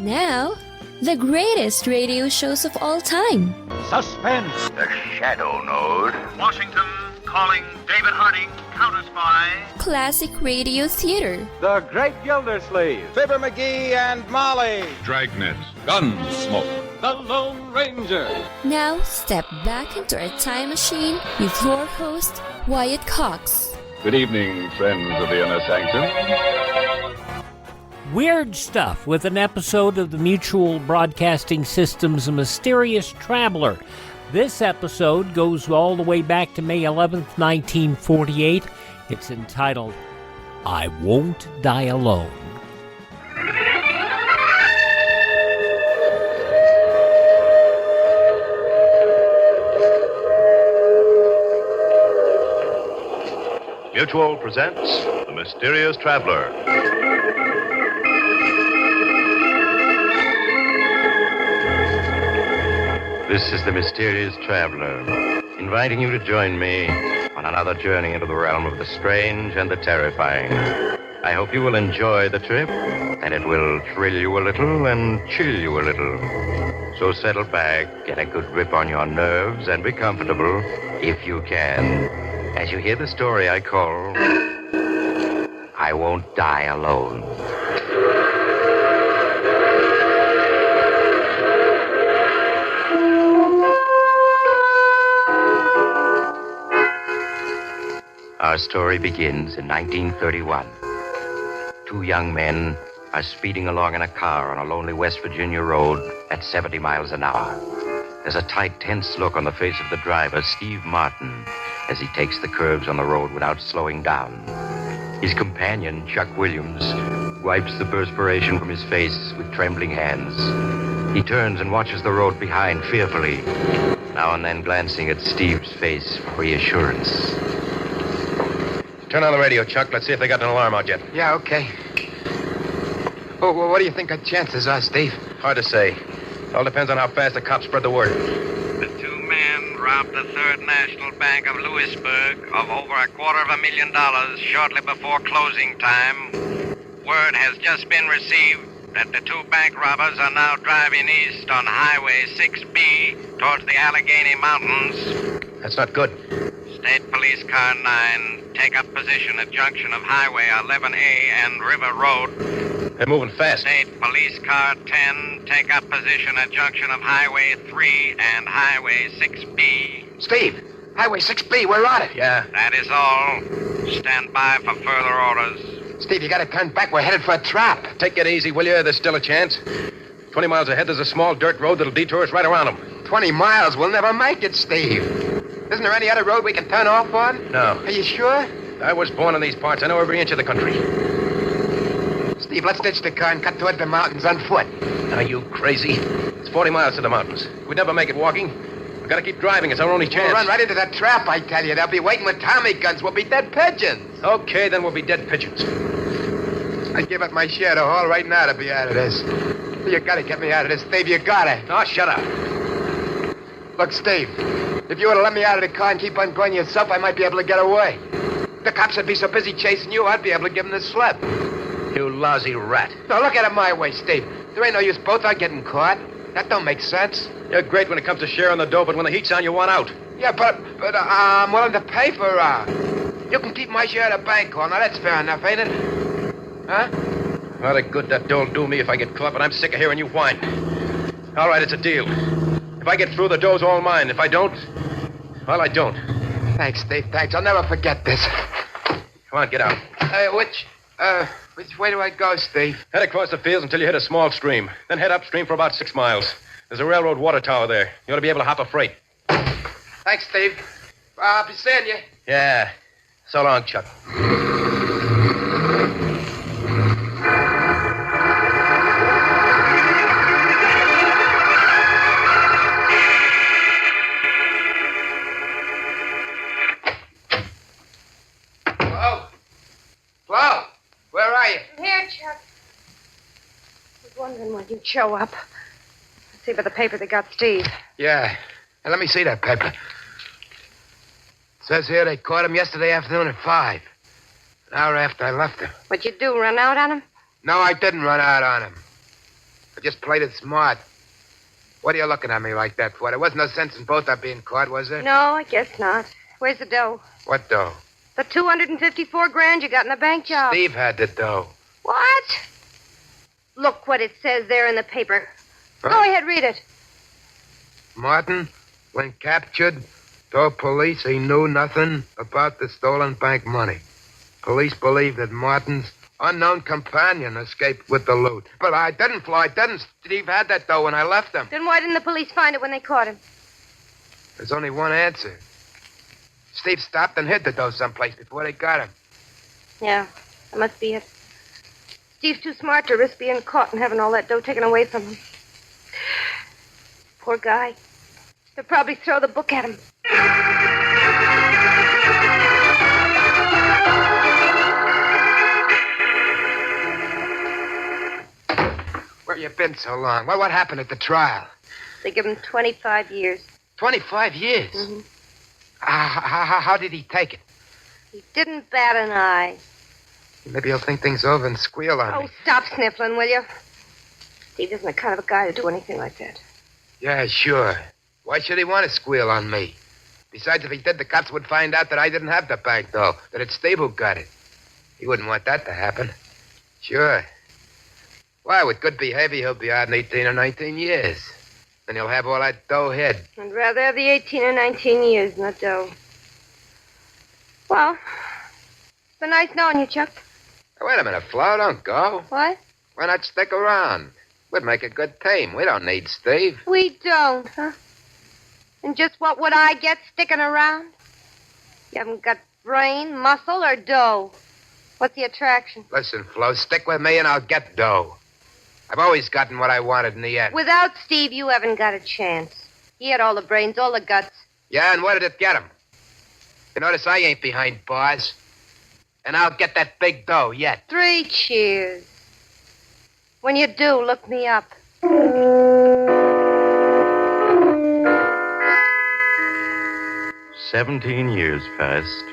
Now, the greatest radio shows of all time. Suspense. The Shadow Node. Washington calling David Harding, counter-spy. Classic radio theater. The Great Gildersleeve. Fibber McGee and Molly. Dragnet. Gunsmoke. The Lone Ranger. Now, step back into our time machine with your host, Wyatt Cox. Good evening, friends of the Inner Sanctum. Weird Stuff with an episode of the Mutual Broadcasting System's Mysterious Traveler. This episode goes all the way back to May 11th, 1948. It's entitled, I Won't Die Alone. Mutual presents The Mysterious Traveler. This is The Mysterious Traveler, inviting you to join me on another journey into the realm of the strange and the terrifying. I hope you will enjoy the trip, and it will thrill you a little and chill you a little. So settle back, get a good grip on your nerves, and be comfortable, if you can, as you hear the story I call I Won't Die Alone. Our story begins in 1931. Two young men are speeding along in a car on a lonely West Virginia road at 70 miles an hour. There's a tight, tense look on the face of the driver, Steve Martin, as he takes the curves on the road without slowing down. His companion, Chuck Williams, wipes the perspiration from his face with trembling hands. He turns and watches the road behind fearfully, now and then glancing at Steve's face for reassurance. Turn on the radio, Chuck. Let's see if they got an alarm out yet. Yeah, okay. Oh, well, what do you think our chances are, Steve? Hard to say. It all depends on how fast the cops spread the word. The two men robbed the Third National Bank of Louisburg of over $250,000 shortly before closing time. Word has just been received that the two bank robbers are now driving east on Highway 6B towards the Allegheny Mountains. That's not good. State Police Car 9 take up position at junction of Highway 11A and River Road. They're moving fast. State Police Car 10 take up position at junction of Highway 3 and Highway 6B. Steve, Highway 6B, we're on it. Yeah. That is all. Stand by for further orders. Steve, you gotta turn back. We're headed for a trap. Take it easy, will you? There's still a chance. 20 miles ahead, there's a small dirt road that'll detour us right around them. 20 miles, we'll never make it, Steve. Isn't there any other road we can turn off on? No. Are you sure? I was born in these parts. I know every inch of the country. Steve, let's ditch the car and cut toward the mountains on foot. Are you crazy? It's 40 miles to the mountains. We'd never make it walking. We've got to keep driving. It's our only chance. We'll run right into that trap, I tell you. They'll be waiting with Tommy guns. We'll be dead pigeons. Okay, then we'll be dead pigeons. I'd give up my share to haul right now to be out of this. You gotta get me out of this, Steve. You gotta. Oh, shut up. Look, Steve, if you were to let me out of the car and keep on going yourself, I might be able to get away. The cops would be so busy chasing you, I'd be able to give them the slip. You lousy rat. Now, look at it my way, Steve. There ain't no use both are getting caught. That don't make sense. You're great when it comes to sharing the dough, but when the heat's on, you want out. Yeah, but I'm willing to pay for, you can keep my share of the bank call. Now, that's fair enough, ain't it? Huh? What a good that dought'll do me if I get caught, but I'm sick of hearing you whine. All right, it's a deal. If I get through, the dough's all mine. If I don't, well, I don't. Thanks, Steve, thanks. I'll never forget this. Come on, get out. Which way do I go, Steve? Head across the fields until you hit a small stream. Then head upstream for about 6 miles. There's a railroad water tower there. You ought to be able to hop a freight. Thanks, Steve. I'll be seeing you. Yeah. So long, Chuck. Flo, where are you? I'm here, Chuck. I was wondering when you'd show up. Let's see by the paper they got Steve. Yeah. Now, let me see that paper. It says here they caught him yesterday afternoon at 5. An hour after I left him. What'd you do, run out on him? No, I didn't run out on him. I just played it smart. What are you looking at me like that for? There was no sense in both our being caught, was there? No, I guess not. Where's the dough? What dough? The $254,000 you got in the bank job. Steve had the dough. What? Look what it says there in the paper. Huh? Go ahead, read it. Martin, when captured, told police he knew nothing about the stolen bank money. Police believe that Martin's unknown companion escaped with the loot. But I didn't, Floyd. Steve had that dough when I left him. Then why didn't the police find it when they caught him? There's only one answer. Steve stopped and hid the dough someplace before they got him. Yeah, that must be it. Steve's too smart to risk being caught and having all that dough taken away from him. Poor guy. They'll probably throw the book at him. Where you been so long? What happened at the trial? They give him 25 years. 25 years? Mm-hmm. How did he take it? He didn't bat an eye. Maybe he'll think things over and squeal on me. Oh, stop sniffling, will you? Steve isn't the kind of a guy to do anything like that. Yeah, sure. Why should he want to squeal on me? Besides, if he did, the cops would find out that I didn't have the bank, though. That it's Steve who got it. He wouldn't want that to happen. Sure. Why, with good behavior, he'll be out in 18 or 19 years. Then he'll have all that dough hid. I'd rather have the 18 or 19 years than the dough. Well, it's been nice knowing you, Chuck. Wait a minute, Flo, don't go. What? Why not stick around? We'd make a good team. We don't need Steve. We don't, huh? And just what would I get sticking around? You haven't got brain, muscle, or dough. What's the attraction? Listen, Flo, stick with me and I'll get dough. I've always gotten what I wanted in the end. Without Steve, you haven't got a chance. He had all the brains, all the guts. Yeah, and what did it get him? You notice I ain't behind bars. And I'll get that big dough yet. 3 cheers. When you do, look me up. 17 years passed.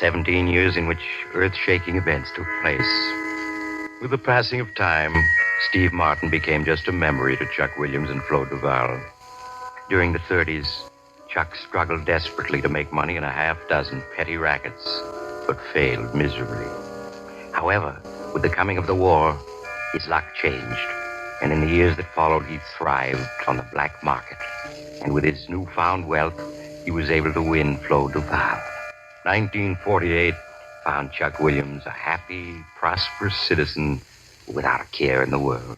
17 years in which earth-shaking events took place. With the passing of time, Steve Martin became just a memory to Chuck Williams and Flo Duval. During the 30s, Chuck struggled desperately to make money in a half-dozen petty rackets, but failed miserably. However, with the coming of the war, his luck changed, and in the years that followed, he thrived on the black market. And with his newfound wealth, he was able to win Flo Duval. 1948 found Chuck Williams a happy, prosperous citizen without a care in the world.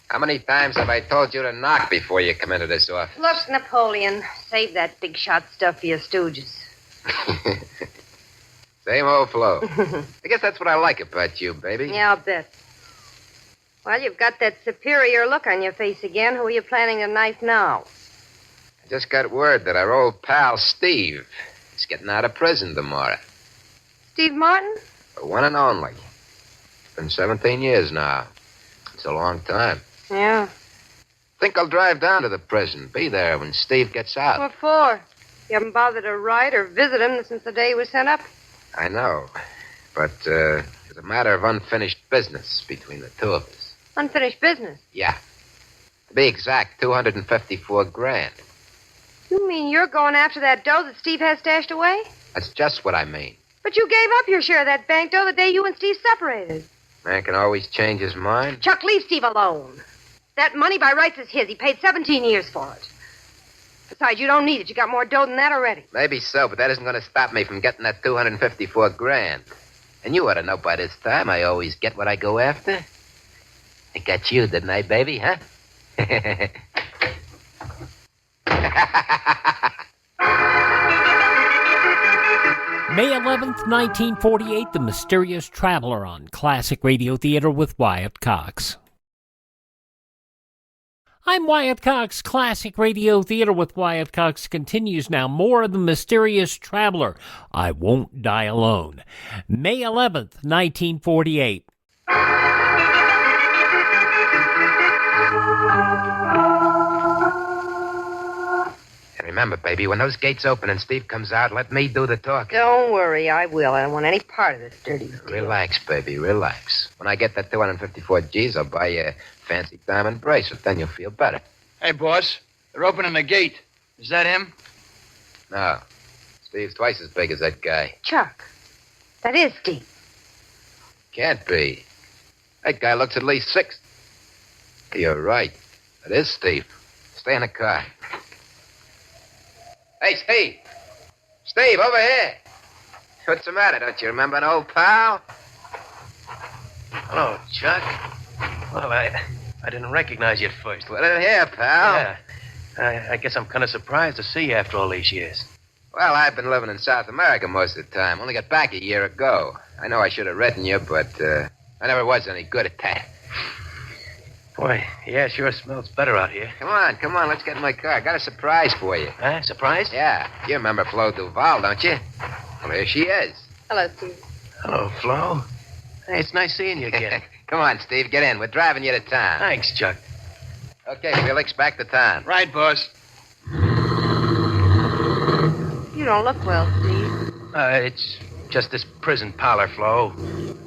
How many times have I told you to knock before you come into this office? Look, Napoleon, save that big shot stuff for your stooges. Same old Flo. I guess that's what I like about you, baby. Yeah, I'll bet. Well, you've got that superior look on your face again. Who are you planning to knife now? I just got word that our old pal Steve is getting out of prison tomorrow. Steve Martin? The one and only. It's been 17 years now. It's a long time. Yeah. Think I'll drive down to the prison, be there when Steve gets out. What for? You haven't bothered to write or visit him since the day he was sent up? I know. But it's a matter of unfinished business between the two of us. Unfinished business? Yeah. To be exact, $254,000. You mean you're going after that dough that Steve has stashed away? That's just what I mean. But you gave up your share of that bank dough the day you and Steve separated. Man can always change his mind. Chuck, leave Steve alone. That money by rights is his. He paid 17 years for it. Besides, you don't need it. You got more dough than that already. Maybe so, but that isn't going to stop me from getting that $254,000. And you ought to know by this time I always get what I go after. I got you, didn't I, baby, huh? May 11th, 1948, The Mysterious Traveler on Classic Radio Theater with Wyatt Cox. I'm Wyatt Cox. Classic Radio Theater with Wyatt Cox continues now. More of The Mysterious Traveler. I Won't Die Alone. May 11th, 1948. Remember, baby, when those gates open and Steve comes out, let me do the talking. Don't worry, I will. I don't want any part of this dirty deal. Relax, baby, relax. When I get that 254 G's, I'll buy you a fancy diamond bracelet. Then you'll feel better. Hey, boss. They're opening the gate. Is that him? No. Steve's twice as big as that guy. Chuck, that is Steve. Can't be. That guy looks at least 6. You're right. It is Steve. Stay in the car. Hey, Steve. Steve, over here. What's the matter? Don't you remember an old pal? Hello, Chuck. Well, I didn't recognize you at first. Well, in here, pal. Yeah. I guess I'm kind of surprised to see you after all these years. Well, I've been living in South America most of the time. Only got back a year ago. I know I should have written you, but I never was any good at that. Boy, yeah, sure smells better out here. Come on. Let's get in my car. I got a surprise for you. Huh? Surprise? Yeah. You remember Flo Duval, don't you? Well, here she is. Hello, Steve. Hello, Flo. Hey, it's nice seeing you again. Come on, Steve. Get in. We're driving you to town. Thanks, Chuck. Okay, Felix, back to town. Right, boss. You don't look well, Steve. It's just this prison parlor, Flo.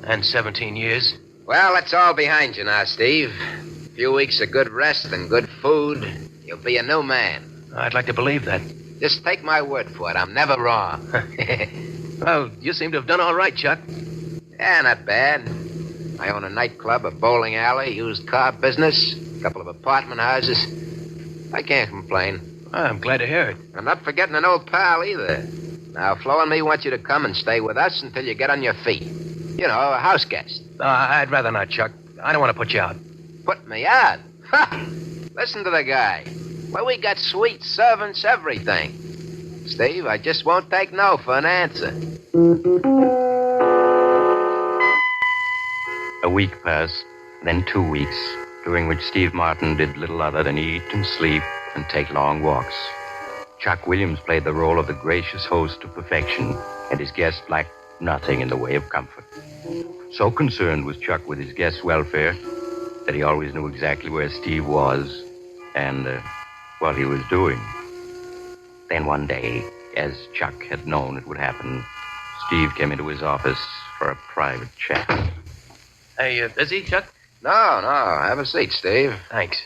And 17 years. Well, that's all behind you now, Steve. A few weeks of good rest and good food. You'll be a new man. I'd like to believe that. Just take my word for it. I'm never wrong. Well, you seem to have done all right, Chuck. Yeah, not bad. I own a nightclub, a bowling alley, used car business, a couple of apartment houses. I can't complain. I'm glad to hear it. I'm not forgetting an old pal either. Now, Flo and me want you to come and stay with us until you get on your feet. You know, a house guest. I'd rather not, Chuck. I don't want to put you out. Put me out? Ha! Listen to the guy. Well, we got suite servants, everything. Steve, I just won't take no for an answer. A week passed, then 2 weeks, during which Steve Martin did little other than eat and sleep and take long walks. Chuck Williams played the role of the gracious host to perfection, and his guests lacked nothing in the way of comfort. So concerned was Chuck with his guests' welfare that he always knew exactly where Steve was and what he was doing. Then one day, as Chuck had known it would happen, Steve came into his office for a private chat. Hey, busy, Chuck? No. Have a seat, Steve. Thanks.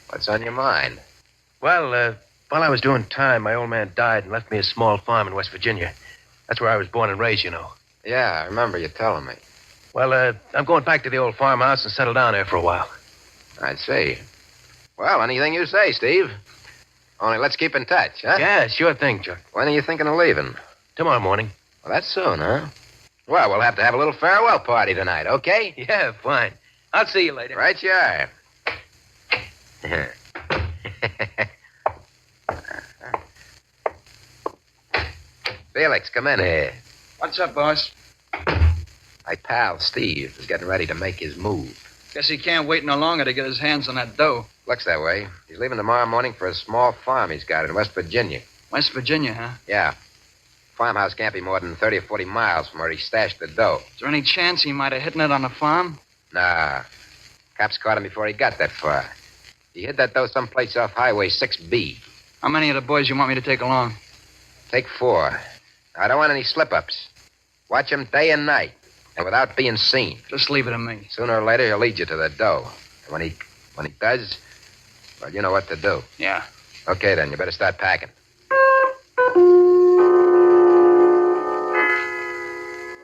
What's on your mind? Well, while I was doing time, my old man died and left me a small farm in West Virginia. That's where I was born and raised, you know. Yeah, I remember you telling me. Well, I'm going back to the old farmhouse and settle down there for a while. I see. Well, anything you say, Steve. Only let's keep in touch, huh? Yeah, sure thing, Chuck. When are you thinking of leaving? Tomorrow morning. Well, that's soon, huh? Well, we'll have to have a little farewell party tonight, okay? Yeah, fine. I'll see you later. Right you are. Felix, come in here. What's up, boss? My pal, Steve, is getting ready to make his move. Guess he can't wait no longer to get his hands on that dough. Looks that way. He's leaving tomorrow morning for a small farm he's got in West Virginia. West Virginia, huh? Yeah. Farmhouse can't be more than 30 or 40 miles from where he stashed the dough. Is there any chance he might have hidden it on the farm? Nah. Cops caught him before he got that far. He hid that dough someplace off Highway 6B. How many of the boys you want me to take along? Take 4. I don't want any slip-ups. Watch him day and night, and without being seen. Just leave it to me. Sooner or later, he'll lead you to the dough. And when he does, well, you know what to do. Yeah. Okay, then. You better start packing.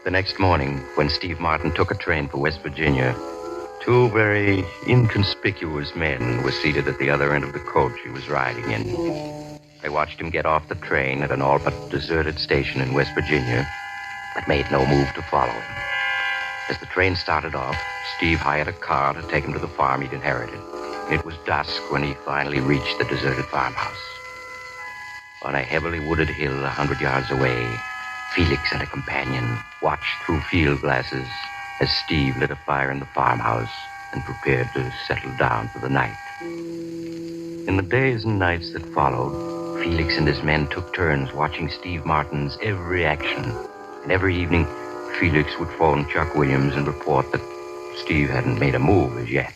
The next morning, when Steve Martin took a train for West Virginia, 2 very inconspicuous men were seated at the other end of the coach he was riding in. They watched him get off the train at an all but deserted station in West Virginia, but made no move to follow him. As the train started off, Steve hired a car to take him to the farm he'd inherited. It was dusk when he finally reached the deserted farmhouse. On a heavily wooded hill 100 yards away, Felix and a companion watched through field glasses as Steve lit a fire in the farmhouse and prepared to settle down for the night. In the days and nights that followed, Felix and his men took turns watching Steve Martin's every action. And every evening, Felix would phone Chuck Williams and report that Steve hadn't made a move as yet.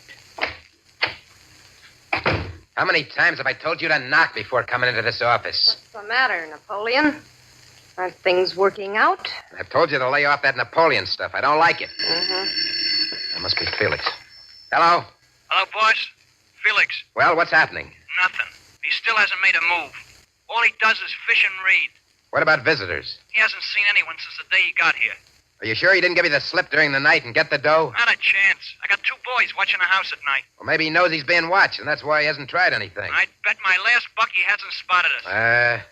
How many times have I told you to knock before coming into this office? What's the matter, Napoleon? Aren't things working out? I've told you to lay off that Napoleon stuff. I don't like it. That must be Felix. Hello? Hello, boss. Felix. Well, what's happening? Nothing. He still hasn't made a move. All he does is fish and read. What about visitors? He hasn't seen anyone since the day he got here. Are you sure he didn't give you the slip during the night and get the dough? Not a chance. I got 2 boys watching the house at night. Well, maybe he knows he's being watched, and that's why he hasn't tried anything. I'd bet my last buck he hasn't spotted us.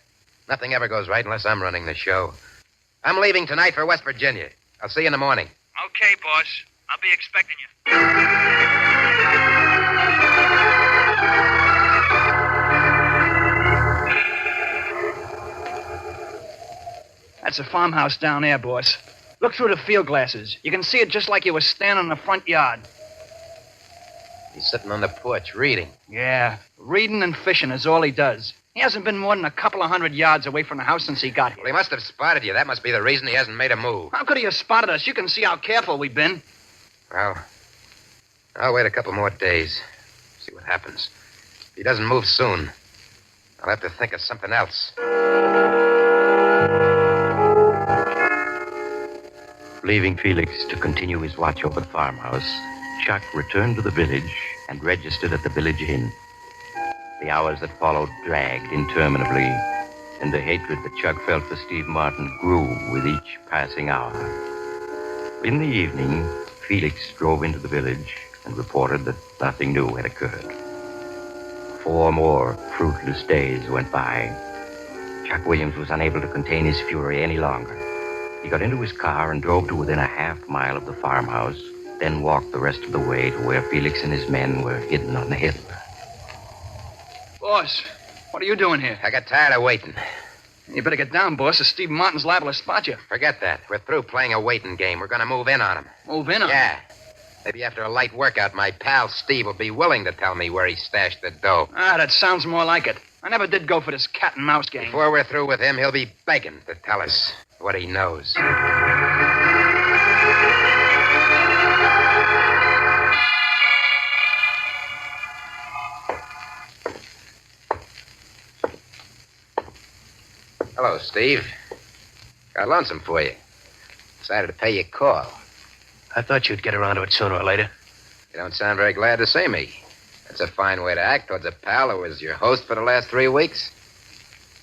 Nothing ever goes right unless I'm running the show. I'm leaving tonight for West Virginia. I'll see you in the morning. Okay, boss. I'll be expecting you. That's a farmhouse down there, boss. Look through the field glasses. You can see it just like you were standing in the front yard. He's sitting on the porch reading. Yeah, reading and fishing is all he does. He hasn't been more than a couple of 100 yards away from the house since he got here. Well, he must have spotted you. That must be the reason he hasn't made a move. How could he have spotted us? You can see how careful we've been. Well, I'll wait a couple more days. See what happens. If he doesn't move soon, I'll have to think of something else. Leaving Felix to continue his watch over the farmhouse, Chuck returned to the village and registered at the village inn. The hours that followed dragged interminably, and the hatred that Chuck felt for Steve Martin grew with each passing hour. In the evening, Felix drove into the village and reported that nothing new had occurred. 4 more fruitless days went by. Chuck Williams was unable to contain his fury any longer. He got into his car and drove to within a half-mile of the farmhouse, then walked the rest of the way to where Felix and his men were hidden on the hill. Boss, what are you doing here? I got tired of waiting. You better get down, boss, or Steve Martin's liable to spot you. Forget that. We're through playing a waiting game. We're going to move in on him. Move in on him? Yeah. Maybe after a light workout, my pal Steve will be willing to tell me where he stashed the dough. That sounds more like it. I never did go for this cat and mouse game. Before we're through with him, he'll be begging to tell us what he knows. Hello, Steve. Got lonesome for you. Decided to pay you a call. I thought you'd get around to it sooner or later. You don't sound very glad to see me. That's a fine way to act towards a pal who was your host for the last 3 weeks.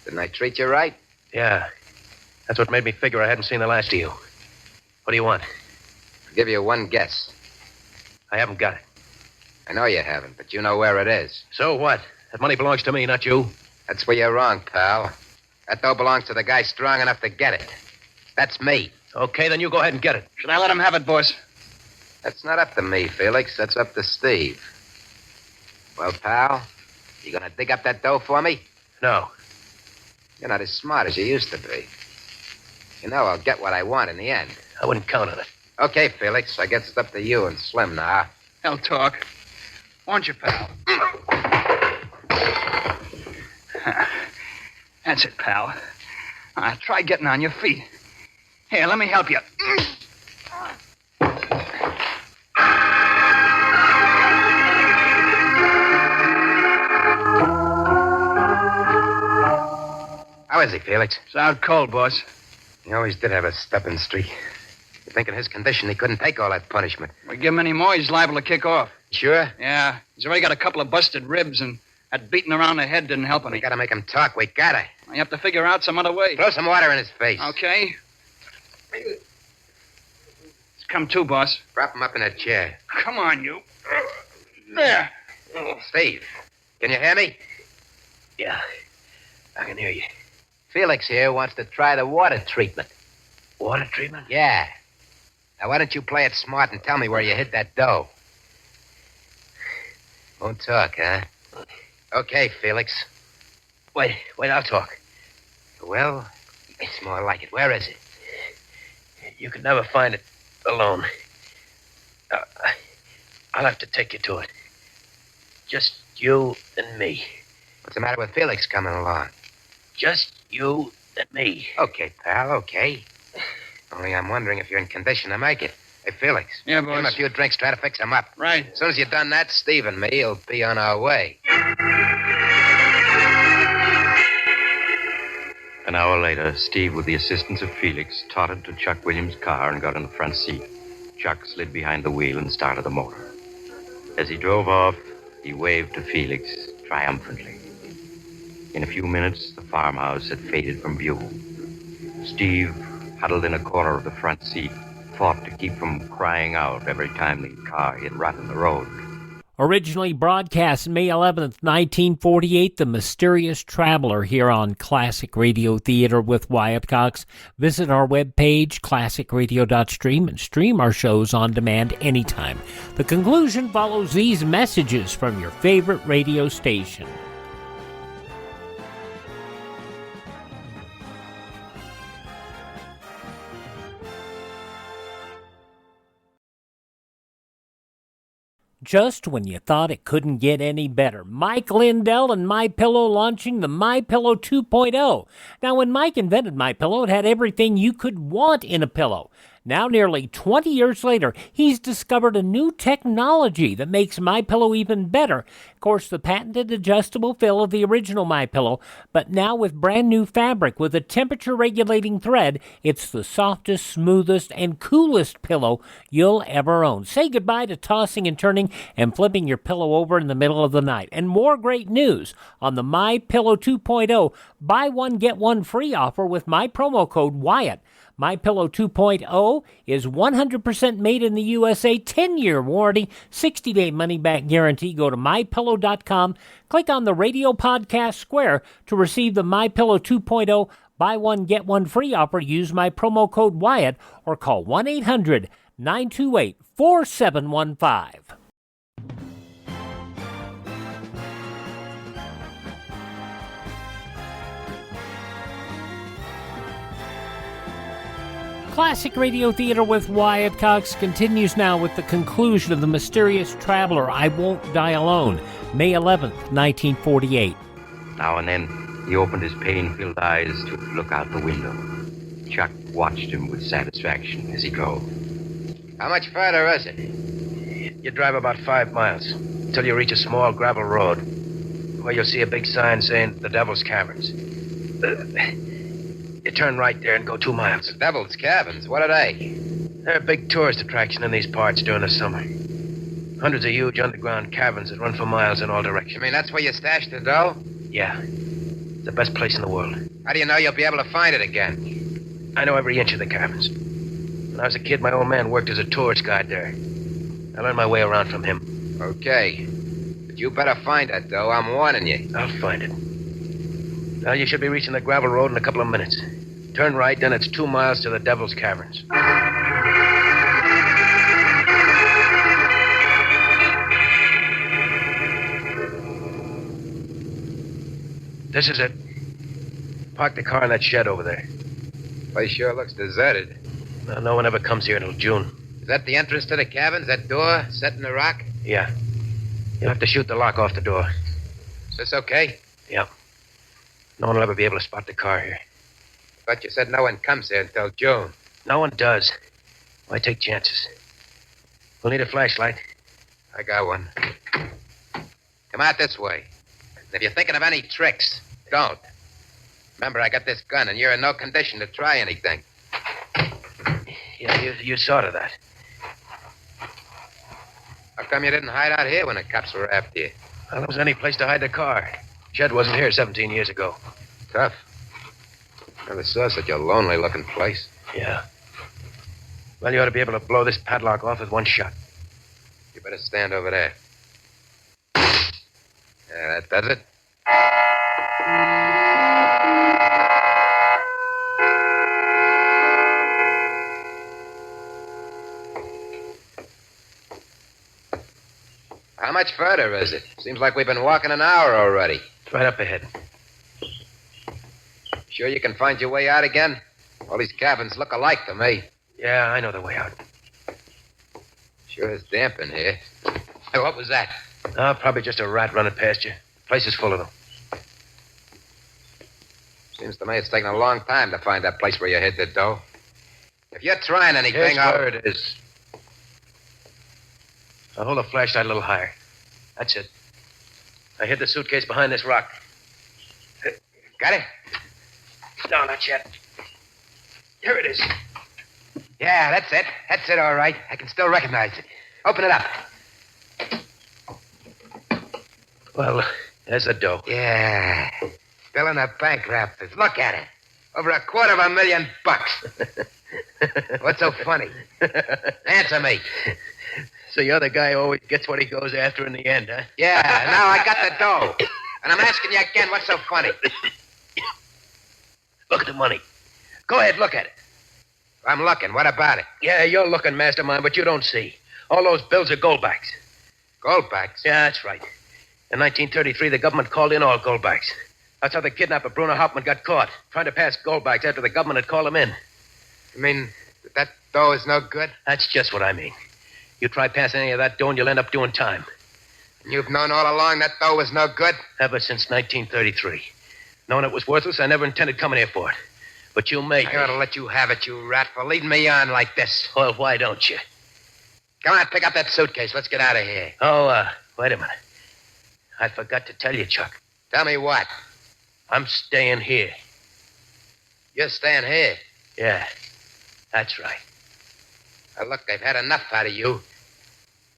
Didn't I treat you right? Yeah. That's what made me figure I hadn't seen the last of you. What do you want? I'll give you one guess. I haven't got it. I know you haven't, but you know where it is. So what? That money belongs to me, not you. That's where you're wrong, pal. That dough belongs to the guy strong enough to get it. That's me. Okay, then you go ahead and get it. Should I let him have it, boss? That's not up to me, Felix. That's up to Steve. Well, pal, you gonna dig up that dough for me? No. You're not as smart as you used to be. You know I'll get what I want in the end. I wouldn't count on it. Okay, Felix. I guess it's up to you and Slim now. Hell talk. Won't you, pal? That's it, pal. Try getting on your feet. Here, let me help you. How is he, Felix? It's out cold, boss. He always did have a stubborn streak. You think in his condition he couldn't take all that punishment? We give him any more, he's liable to kick off. Sure? Yeah. He's already got a couple of busted ribs, and that beating around the head didn't help any. We gotta make him talk. We gotta. You have to figure out some other way. Throw some water in his face. Okay. Come to, boss. Prop him up in a chair. Come on, you. There. Steve, can you hear me? Yeah, I can hear you. Felix here wants to try the water treatment. Water treatment? Yeah. Now, why don't you play it smart and tell me where you hid that dough? Won't talk, huh? Okay, Felix. Wait, I'll talk. Well, it's more like it. Where is it? You could never find it alone. I'll have to take you to it. Just you and me. What's the matter with Felix coming along? Just you and me. Okay, pal, okay. Only I'm wondering if you're in condition to make it. Hey, Felix. Yeah, Give him boss. a few drinks, try to fix him up. Right. As soon as you've done that, Steve and me will be on our way. An hour later, Steve, with the assistance of Felix, tottered to Chuck Williams' car and got in the front seat. Chuck slid behind the wheel and started the motor. As he drove off, he waved to Felix triumphantly. In a few minutes, the farmhouse had faded from view. Steve, huddled in a corner of the front seat, fought to keep from crying out every time the car hit rut in the road. Originally broadcast May 11th, 1948, The Mysterious Traveler here on Classic Radio Theater with Wyatt Cox. Visit our webpage, classicradio.stream, and stream our shows on demand anytime. The conclusion follows these messages from your favorite radio station. Just when you thought it couldn't get any better, Mike Lindell and MyPillow launching the MyPillow 2.0. Now, when Mike invented MyPillow, it had everything you could want in a pillow. Now, nearly 20 years later, he's discovered a new technology that makes MyPillow even better. Of course, the patented adjustable fill of the original MyPillow, but now with brand new fabric with a temperature-regulating thread, it's the softest, smoothest, and coolest pillow you'll ever own. Say goodbye to tossing and turning and flipping your pillow over in the middle of the night. And more great news on the MyPillow 2.0 buy one, get one free offer with my promo code Wyatt. MyPillow 2.0 is 100% made in the USA, 10-year warranty, 60-day money-back guarantee. Go to MyPillow.com, click on the radio podcast square to receive the MyPillow 2.0 buy one, get one free offer. Use my promo code Wyatt or call 1-800-928-4715. Classic Radio Theater with Wyatt Cox continues now with the conclusion of The Mysterious Traveler, I Won't Die Alone, May 11th, 1948. Now and then, he opened his pain-filled eyes to look out the window. Chuck watched him with satisfaction as he drove. How much further is it? You drive about 5 miles until you reach a small gravel road where you'll see a big sign saying the Devil's Caverns. You turn right there and go 2 miles. The Devil's Caverns? What are they? They're a big tourist attraction in these parts during the summer. Hundreds of huge underground caverns that run for miles in all directions. You mean that's where you stashed the dough? Yeah. It's the best place in the world. How do you know you'll be able to find it again? I know every inch of the caverns. When I was a kid, my old man worked as a tourist guide there. I learned my way around from him. Okay. But you better find it, though. I'm warning you. I'll find it. Well, you should be reaching the gravel road in a couple of minutes. Turn right, then it's 2 miles to the Devil's Caverns. This is it. Park the car in that shed over there. Place sure looks deserted. Well, no one ever comes here until June. Is that the entrance to the caverns? That door set in the rock? Yeah. You'll have to shoot the lock off the door. Is this okay? Yeah. No one will ever be able to spot the car here. But you said no one comes here until June. No one does. Why take chances? We'll need a flashlight. I got one. Come out this way. And if you're thinking of any tricks, don't. Remember, I got this gun, and you're in no condition to try anything. Yeah, you saw to that. How come you didn't hide out here when the cops were after you? Well, there wasn't any place to hide the car. Shed wasn't here 17 years ago. Tough. Never saw such a lonely-looking place. Yeah. Well, you ought to be able to blow this padlock off with one shot. You better stand over there. Yeah, that does it. How much further is it? Seems like we've been walking an hour already. It's right up ahead. Sure you can find your way out again? All these cabins look alike to me. Yeah, I know the way out. Sure is damp in here. Hey, what was that? Oh, probably just a rat running past you. The place is full of them. Seems to me it's taken a long time to find that place where you hid the dough. If you're trying anything, Here's where it is. I'll hold the flashlight a little higher. That's it. I hid the suitcase behind this rock. Got it? No, not yet. Here it is. Yeah, that's it. That's it, all right. I can still recognize it. Open it up. Well, there's the dough. Yeah. Still in the bank wrappers. Look at it. Over $250,000. What's so funny? Answer me. So you're the guy who always gets what he goes after in the end, huh? Yeah, now I got the dough. And I'm asking you again, what's so funny? Look at the money. Go ahead, look at it. I'm looking. What about it? Yeah, you're looking, mastermind, but you don't see. All those bills are goldbacks. Goldbacks? Yeah, that's right. In 1933, the government called in all goldbacks. That's how the kidnapper Bruno Hauptmann got caught, trying to pass goldbacks after the government had called him in. You mean that dough is no good? That's just what I mean. You try passing any of that dough and you'll end up doing time. And you've known all along that dough was no good? Ever since 1933. Knowing it was worthless, I never intended coming here for it. But you made me. I ought to let you have it, you rat, for leading me on like this. Well, why don't you? Come on, pick up that suitcase. Let's get out of here. Oh, wait a minute. I forgot to tell you, Chuck. Tell me what? I'm staying here. You're staying here? Yeah, that's right. Now, look, I've had enough out of you.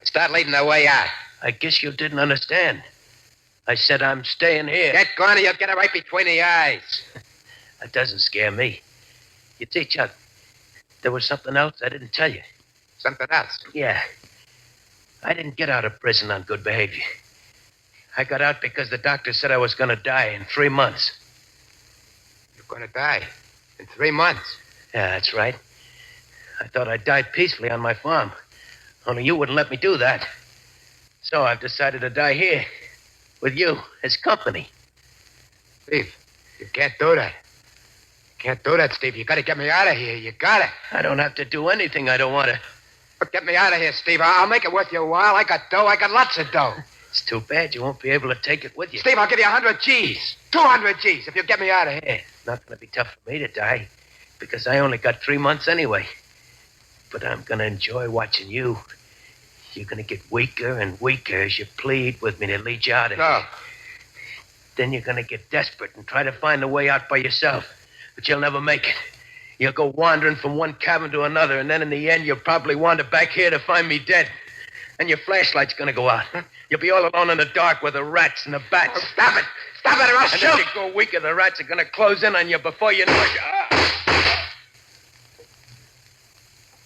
Start leading the way out. I guess you didn't understand. I said I'm staying here. Get going or you'll get it right between the eyes. That doesn't scare me. You see, Chuck, there was something else I didn't tell you. Something else? Yeah. I didn't get out of prison on good behavior. I got out because the doctor said I was going to die in 3 months. You're going to die? In 3 months? Yeah, that's right. I thought I'd die peacefully on my farm. Only you wouldn't let me do that. So I've decided to die here. With you as company. Steve, you can't do that. You can't do that, Steve. You got to get me out of here. You got to. I don't have to do anything I don't want to. But get me out of here, Steve. I'll make it worth your while. I got dough. I got lots of dough. It's too bad you won't be able to take it with you. Steve, I'll give you 100 G's. 200 G's if you get me out of here. It's not going to be tough for me to die, because I only got 3 months anyway. But I'm going to enjoy watching you. You're going to get weaker and weaker as you plead with me to lead you out of here. Then you're going to get desperate and try to find a way out by yourself. But you'll never make it. You'll go wandering from one cabin to another, and then in the end, you'll probably wander back here to find me dead. And your flashlight's going to go out. You'll be all alone in the dark with the rats and the bats. Oh, stop it! Stop it or I'll shoot! And as you go weaker, the rats are going to close in on you before you know it.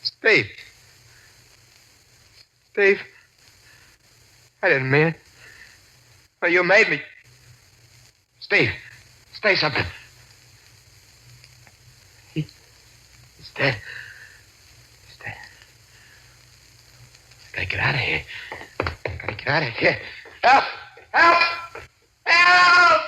Steve. Steve. I didn't mean it. Well, you made me. Steve, say something. He's dead. He's dead. I gotta get out of here. Gotta get out of here. Help! Help! Help!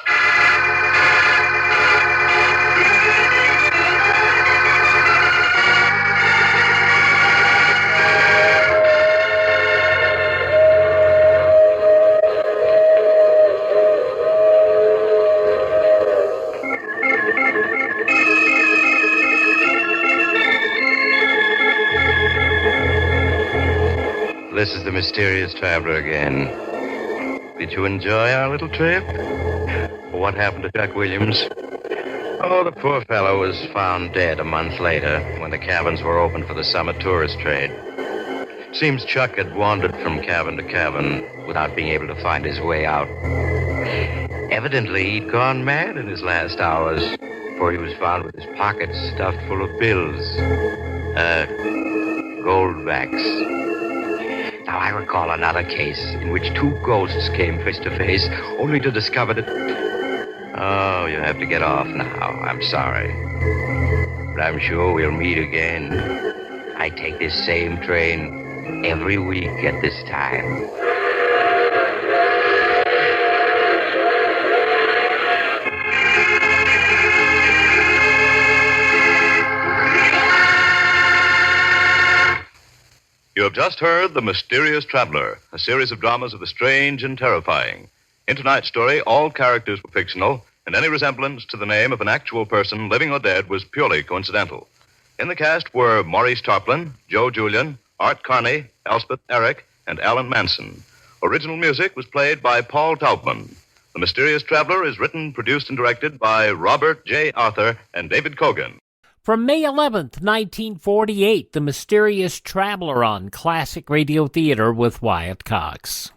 This is the mysterious traveler again. Did you enjoy our little trip? What happened to Chuck Williams? Oh, the poor fellow was found dead a month later when the cabins were open for the summer tourist trade. Seems Chuck had wandered from cabin to cabin without being able to find his way out. Evidently, he'd gone mad in his last hours, for he was found with his pockets stuffed full of bills. Goldbacks. Now, I recall another case in which 2 ghosts came face to face, only to discover that... Oh, you have to get off now. I'm sorry. But I'm sure we'll meet again. I take this same train every week at this time. You have just heard The Mysterious Traveler, a series of dramas of the strange and terrifying. In tonight's story, all characters were fictional, and any resemblance to the name of an actual person, living or dead, was purely coincidental. In the cast were Maurice Tarplin, Joe Julian, Art Carney, Elspeth Eric, and Alan Manson. Original music was played by Paul Taubman. The Mysterious Traveler is written, produced, and directed by Robert J. Arthur and David Cogan. From May 11th, 1948, The Mysterious Traveler on Classic Radio Theater with Wyatt Cox.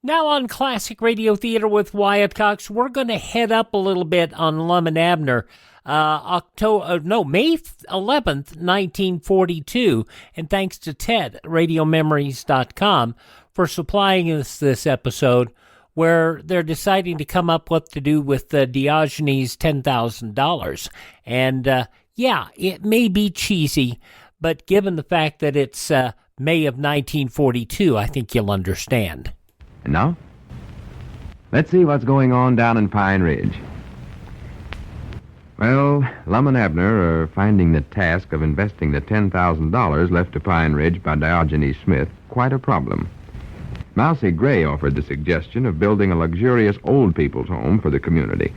Now on Classic Radio Theater with Wyatt Cox, we're going to head up a little bit on Lum and Abner. May 11th, 1942, and thanks to Ted at RadioMemories.com for supplying us this episode where they're deciding to come up what to do with Diogenes' $10,000. And, it may be cheesy, but given the fact that it's May of 1942, I think you'll understand. And now, let's see what's going on down in Pine Ridge. Well, Lum and Abner are finding the task of investing the $10,000 left to Pine Ridge by Diogenes Smith quite a problem. Mousy Gray offered the suggestion of building a luxurious old people's home for the community.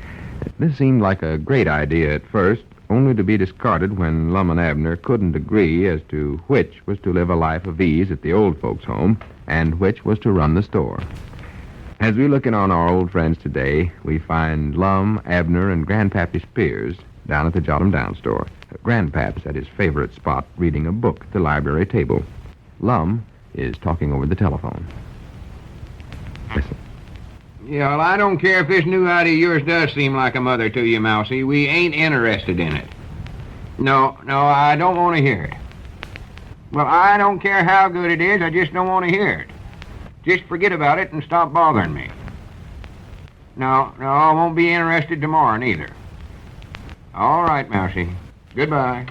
This seemed like a great idea at first, only to be discarded when Lum and Abner couldn't agree as to which was to live a life of ease at the old folks' home and which was to run the store. As we look in on our old friends today, we find Lum, Abner, and Grandpappy Spears down at the Jot 'em Down store. Grandpap's at his favorite spot reading a book at the library table. Lum is talking over the telephone. Listen. Yeah, well, I don't care if this new idea of yours does seem like a mother to you, Mousy. We ain't interested in it. No, I don't want to hear it. Well, I don't care how good it is, I just don't want to hear it. Just forget about it and stop bothering me. No, I won't be interested tomorrow, neither. All right, Mousy. Goodbye.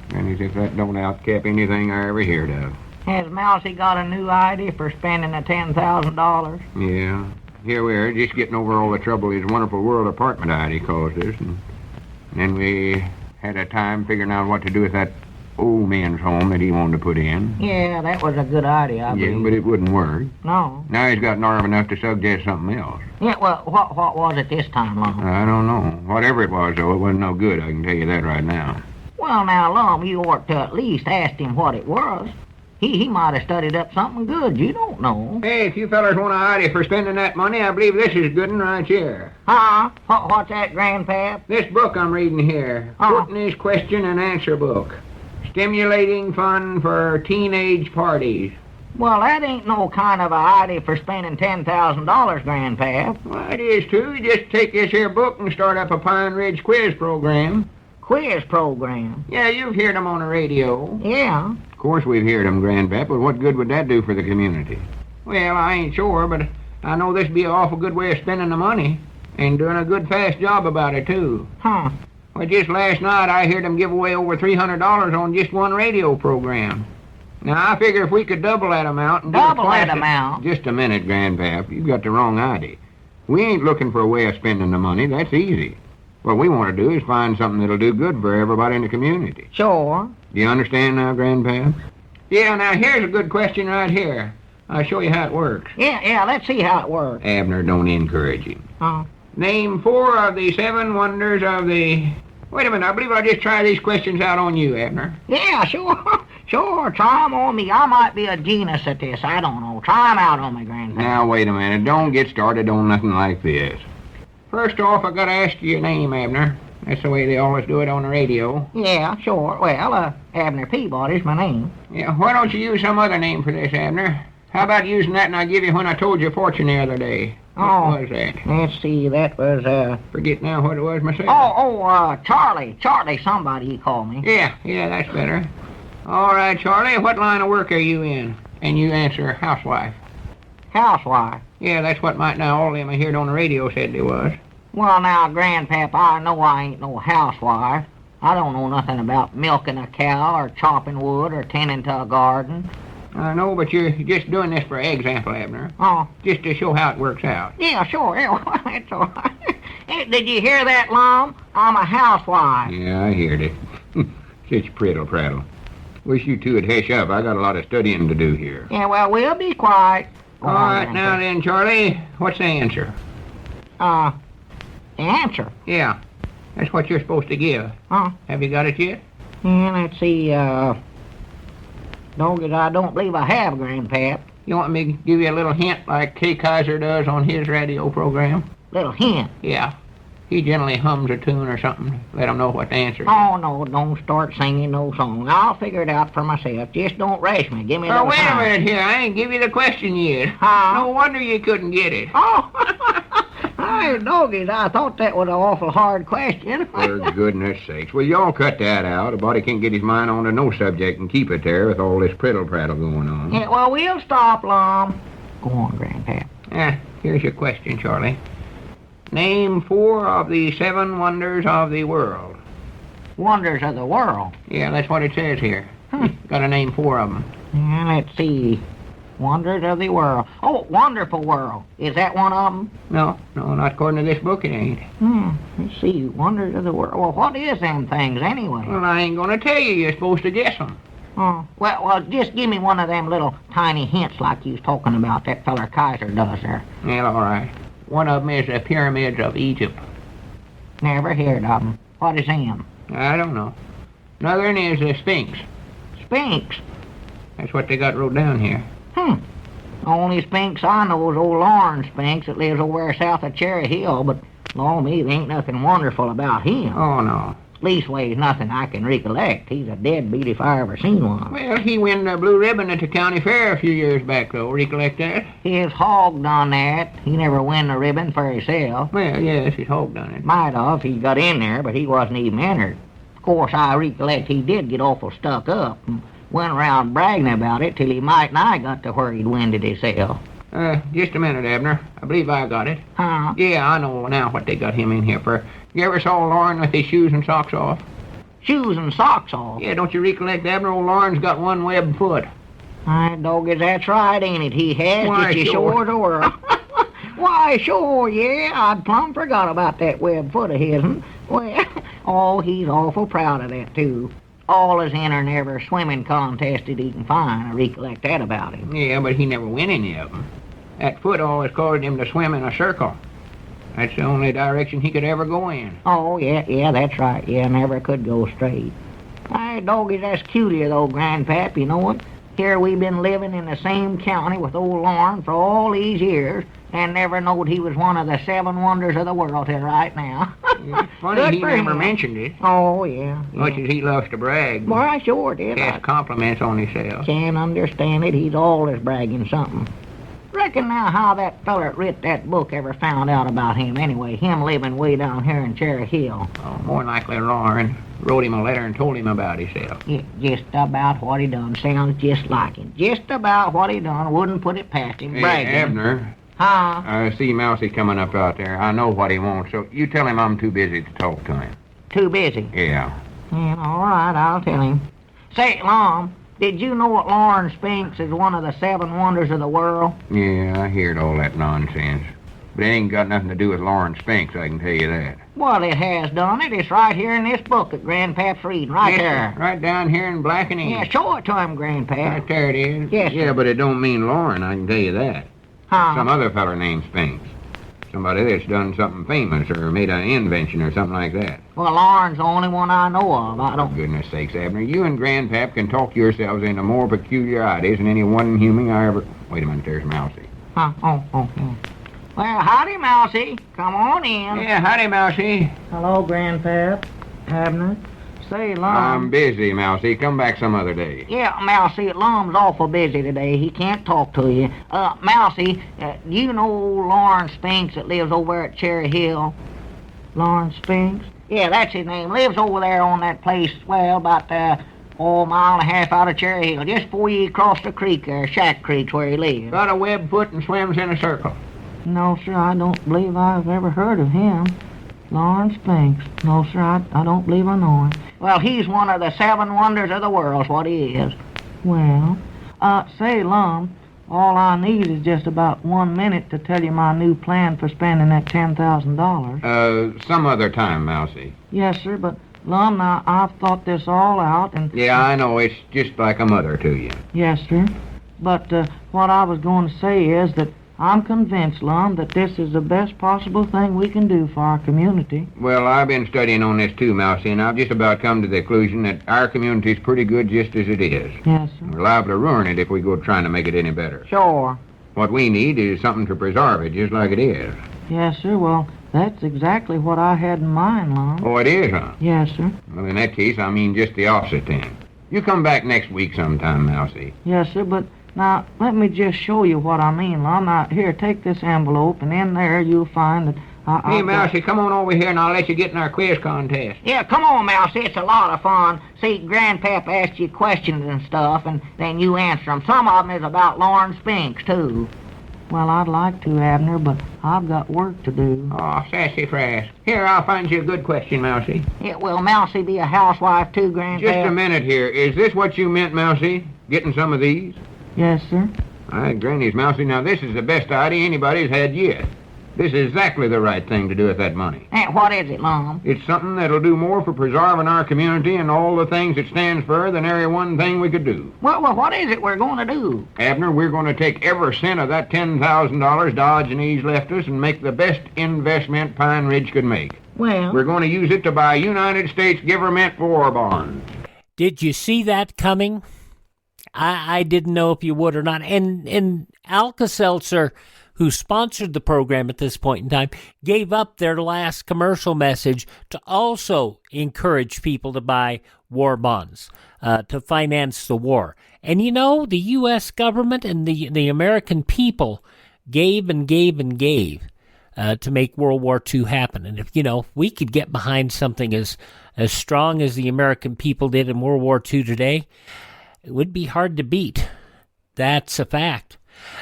And as if that don't outcap anything I ever heard of. Has Mousy got a new idea for spending the $10,000? Yeah. Here we are, just getting over all the trouble his wonderful world apartment idea caused us. And then we had a time figuring out what to do with that old men's home that he wanted to put in. Yeah, that was a good idea, I believe. Yeah, but it wouldn't work. No. Now he's got nerve enough to suggest something else. Yeah, well, what was it this time, Lum? I don't know. Whatever it was, though, it wasn't no good, I can tell you that right now. Well, now, Lum, you ought to at least ask him what it was. He might have studied up something good. You don't know. Hey, if you fellers want an idea for spending that money, I believe this is good one right here. Huh? What's that, Grandpap? This book I'm reading here. Courtney's Question and Answer book. Stimulating fun for teenage parties. Well, that ain't no kind of a idea for spending $10,000, Grandpap. Well, it is, too. You just take this here book and start up a Pine Ridge quiz program. Quiz program? Yeah, you've heard them on the radio. Yeah. Of course we've heard them, Grandpap, but what good would that do for the community? Well, I ain't sure, but I know this'd be an awful good way of spending the money. And doing a good fast job about it, too. Huh. Well, just last night I heard them give away over $300 on just one radio program. Now, I figure if we could double that amount and double that amount? Just a minute, Grandpap. You've got the wrong idea. We ain't looking for a way of spending the money. That's easy. What we want to do is find something that'll do good for everybody in the community. Sure. Do you understand now, Grandpap? Yeah, now here's a good question right here. I'll show you how it works. Yeah, let's see how it works. Abner, don't encourage him. Name 4 of the 7 wonders of the... Wait a minute, I believe I'll just try these questions out on you, Abner. Yeah, sure. Sure, try 'em on me. I might be a genius at this. I don't know. Try 'em out on me, Grandpap. Now, wait a minute. Don't get started on nothing like this. First off, I gotta ask you your name, Abner. That's the way they always do it on the radio. Yeah, sure. Well, Abner Peabody's my name. Yeah, why don't you use some other name for this, Abner? How about using that and I give you when I told you a fortune the other day? What was that? Let's see, that was, Forget now what it was myself. Charlie. Charlie somebody, he called me. Yeah, that's better. All right, Charlie, what line of work are you in? And you answer housewife. Housewife? Yeah, that's what might now all them I heard on the radio said they was. Well, now, Grandpap, I know I ain't no housewife. I don't know nothing about milking a cow or chopping wood or tending to a garden. I know, but you're just doing this for example, Abner. Oh. Just to show how it works out. Yeah, sure. Yeah, that's all right. Hey, did you hear that, Lum? I'm a housewife. Yeah, I heard it. Such prattle. Wish you two would hush up. I got a lot of studying to do here. Yeah, well, we'll be quiet. All right, now then, Charlie, what's the answer? The answer? Yeah, that's what you're supposed to give. Huh? Have you got it yet? Yeah, let's see, Dogged, I don't believe I have, Grandpap. You want me to give you a little hint like Kay Kaiser does on his radio program? Little hint? Yeah. He generally hums a tune or something. Let him know what the answer is. Oh, no, don't start singing no song. I'll figure it out for myself. Just don't rush me. Give me a little wait time. a minute here. I ain't give you the question yet. Huh? No wonder you couldn't get it. Oh, hey, doggies, I thought that was an awful hard question. For goodness sakes. Well, y'all cut that out. A body can't get his mind onto no subject and keep it there with all this prattle-prattle going on. Yeah, well, we'll stop, Lum. Go on, Grandpap. Here's your question, Charlie. Name 4 of the 7 wonders of the world. Wonders of the world? Yeah, that's what it says here. Gotta name 4 of them. Yeah, let's see. Wonders of the world. Oh, Wonderful World. Is that one of them? No, not according to this book, it ain't. Let's see. Wonders of the world. Well, what is them things, anyway? Well, I ain't gonna tell you. You're supposed to guess them. Oh, well, just give me one of them little tiny hints like you was talking about that feller Kaiser does there. Well, all right. One of them is the pyramids of Egypt. Never heard of them. What is them? I don't know. Another one is the Sphinx. Sphinx? That's what they got wrote down here. The only Sphinx I know is old Lawrence Sphinx that lives over there south of Cherry Hill, but, Lord me, there ain't nothing wonderful about him. Oh, no. Leastways, nothing I can recollect. He's a deadbeat if I ever seen one. Well, he won the blue ribbon at the county fair a few years back, though. Recollect that? His hog done that. He never won the ribbon for himself. Well, yes, his hog done it. Might have. He got in there, but he wasn't even entered. Of course, I recollect he did get awful stuck up and went around bragging about it till he might nigh got to where he'd winded himself. Just a minute, Abner. I believe I got it. Huh? Yeah, I know now what they got him in here for. You ever saw Lauren with his shoes and socks off? Shoes and socks off? Yeah, don't you recollect, Abner? Old Lauren's got one web foot. Doggy, that's right, ain't it? He has. Why, Just sure. the world. Why, sure, yeah. I'd plumb forgot about that web foot of his'n. Well, he's awful proud of that, too. All is entering every swimming contest that he can find. I recollect that about him. Yeah, but he never win any of them. That foot always caused him to swim in a circle. That's the only direction he could ever go in. Oh, yeah, that's right. Yeah, never could go straight. Hey, doggy, that's cute of you, though, Grandpap. You know what? Here we've been living in the same county with old Lauren for all these years and never knowed he was one of the 7 wonders of the world till right now. It's funny he never mentioned it. Oh, yeah. Much as he loves to brag. Well, I sure did. Cast compliments on himself. Can't understand it. He's always bragging something. Reckon now how that feller that writ that book ever found out about him anyway, him living way down here in Cherry Hill. Oh, more likely Lauren wrote him a letter and told him about himself. Yeah, just about what he done. Sounds just like him. Just about what he done. Wouldn't put it past him. Hey, Bragging. Abner. Huh? I see Mousy coming up out there. I know what he wants, so you tell him I'm too busy to talk to him. Too busy? Yeah. Yeah, all right, I'll tell him. Say, Lum, did you know that Lawrence Sphinx is one of the 7 wonders of the world? Yeah, I heard all that nonsense. But it ain't got nothing to do with Lawrence Sphinx, I can tell you that. Well, it has done it. It's right here in this book that Grandpap's reading, right there. Right down here in black and ink. Yeah, show it to him, Grandpap. Right there it is. Yes, Yeah, but it don't mean Lauren, I can tell you that. Huh? Some other feller named Sphinx. Somebody that's done something famous or made an invention or something like that. Well, Lauren's the only one I know of. I don't... For goodness sakes, Abner, you and Grandpap can talk yourselves into more peculiarities than any one human I ever... Wait a minute, there's Mousy. Huh? Oh. Well, howdy, Mousy. Come on in. Yeah, howdy, Mousy. Hello, Grandpap. Abner. Say, Lum. I'm busy, Mousy. Come back some other day. Yeah, Mousy, Lum's awful busy today. He can't talk to you. Mousy, do you know Lawrence Sphinx that lives over at Cherry Hill? Lawrence Sphinx? Yeah, that's his name. Lives over there on that place, well, about a mile and a half out of Cherry Hill. Just before you cross the creek there, Shack Creek's where he lives. Got a web foot and swims in a circle. No, sir, I don't believe I've ever heard of him. Lawrence Sphinx. No, sir, I don't believe I know him. Well, he's one of the 7 wonders of the world, what he is. Well, say, Lum, all I need is just about 1 minute to tell you my new plan for spending that $10,000. Some other time, Mousy. Yes, sir, but, Lum, now, I've thought this all out, and... Yeah, I know. It's just like a mother to you. Yes, sir. But, what I was going to say is that I'm convinced, Lum, that this is the best possible thing we can do for our community. Well, I've been studying on this too, Mousy, and I've just about come to the conclusion that our community's pretty good just as it is. Yes, sir. We're liable to ruin it if we go trying to make it any better. Sure. What we need is something to preserve it just like it is. Yes, sir. Well, that's exactly what I had in mind, Lum. Oh, it is, huh? Yes, sir. Well, in that case, I mean just the opposite then. You come back next week sometime, Mousy. Yes, sir, but now let me just show you what I mean, Lum. Now, here, take this envelope, and in there you'll find that Hey, Mousy, come on over here and I'll let you get in our quiz contest. Yeah, come on, Mousy. It's a lot of fun. See, Grandpap asks you questions and stuff, and then you answer them. Some of them is about Lawrence Spinks, too. Well, I'd like to, Abner, but I've got work to do. Oh, sassy frass. Here, I'll find you a good question, Mousy. Yeah, will Mousy be a housewife, too, Grandpap? Just a minute here. Is this what you meant, Mousy? Getting some of these? Yes, sir. All right, Granny's, Mousy. Now, this is the best idea anybody's had yet. This is exactly the right thing to do with that money. And what is it, Lum? It's something that'll do more for preserving our community and all the things it stands for than every one thing we could do. Well, what is it we're going to do? Abner, we're going to take every cent of that $10,000 Diogenes left us and make the best investment Pine Ridge could make. Well, we're going to use it to buy United States government war bonds. Did you see that coming? I didn't know if you would or not. And Alka-Seltzer, who sponsored the program at this point in time, gave up their last commercial message to also encourage people to buy war bonds to finance the war. And you know, the U.S. government and the American people gave and gave and gave to make World War II happen. And if we could get behind something as strong as the American people did in World War II today, it would be hard to beat. That's a fact.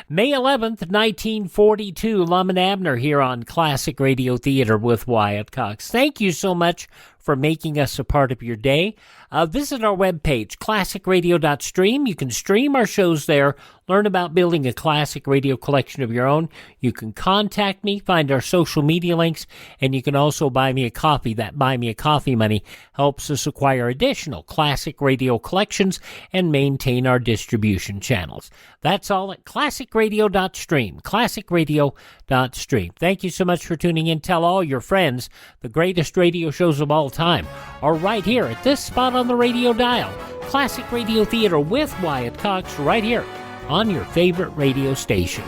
May 11th, 1942, Lum and Abner here on Classic Radio Theater with Wyatt Cox. Thank you so much for making us a part of your day. Visit our webpage, classicradio.stream. You can stream our shows there, learn about building a classic radio collection of your own. You can contact me, find our social media links, and you can also buy me a coffee. That Buy Me a Coffee money helps us acquire additional classic radio collections and maintain our distribution channels. That's all at classicradio.stream, classicradio.stream. Thank you so much for tuning in. Tell all your friends the greatest radio shows of all time are right here at this spot on the radio dial. Classic Radio Theater with Wyatt Cox right here on your favorite radio station.